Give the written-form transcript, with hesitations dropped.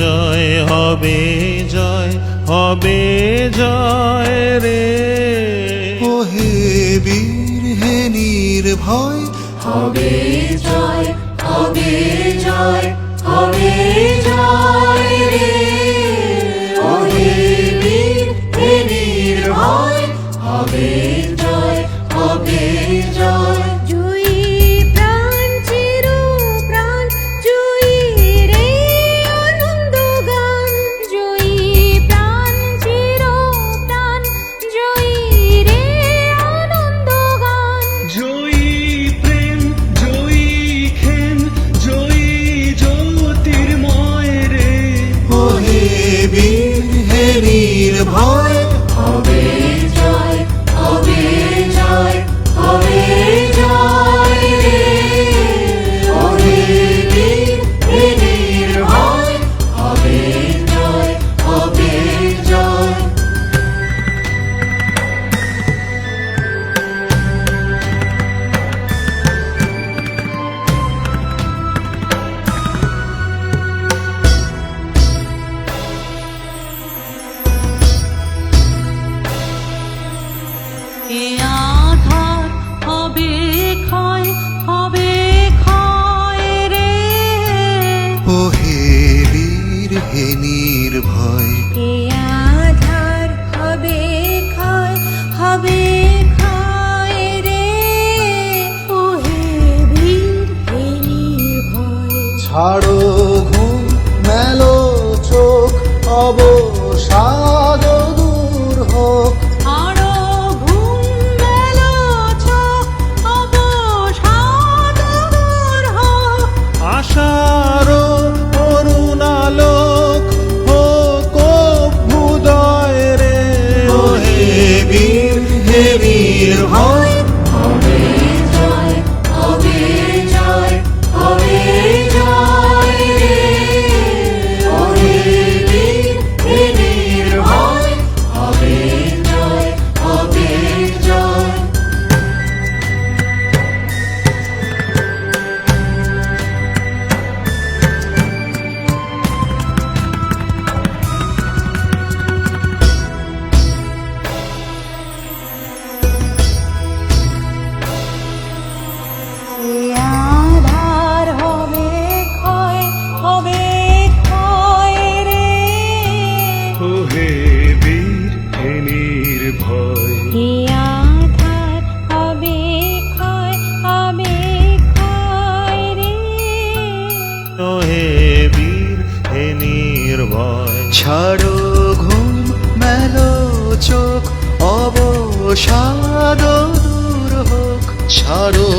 জয় হবে, জয় হবে, জয় রে। ও হে বীর হে নির্ভয়, হবে জয়, হবে জয়, হবে জয় রে। ও হে বীর হে নির্ভয়, হবে জয়, হবে জয়। জয়ী প্রাণ চির প্রাণ, জয়ী রে আনন্দ গান। জয়ী প্রাণ চির প্রাণ, জয়ী রে আনন্দ গান। জয়ী প্রেম, জয়ী খেন, জয়ী জ্যোতির্ময় রে। ও হে বীর হে নির্ভয়, হবে জয়, হবে জয়, হবে জয় রে। ও হে বীর হে নির্ভয়, হবে জয়, হবে জয়। এ আধার হবে ক্ষয়, হবে ক্ষয় রে। ও হে বীর হে নির্ভয়, এ আধার হবে ক্ষয়, হবে ক্ষয় রে। ও হে বীর হে নির্ভয়। ছাড়ো ঘুম মেলো চোখ, অবসাদ দূর হোক। আরো ঘুম মেলো চোখ, অবসাদ দূর হোক। আশার অরুণালোক হোক অভ্যুদয় রে। ও হে বীর হে নির্ভয়, হবে জয়, হবে জয়, হবে জয় রে। ও হে বীর হে নির্ভয়, হবে জয়, হবে জয়। এ আধার হবে ক্ষয়, হবে ক্ষয় রে। ও হে বীর হে নির্ভয়, এ আধার হবে ক্ষয়, হবে ক্ষয় রে। ও হে বীর হে নির্ভয়। ছাড়ো ঘুম মেলো চোখ, অবসাদ দূর হোক। ছাড়ো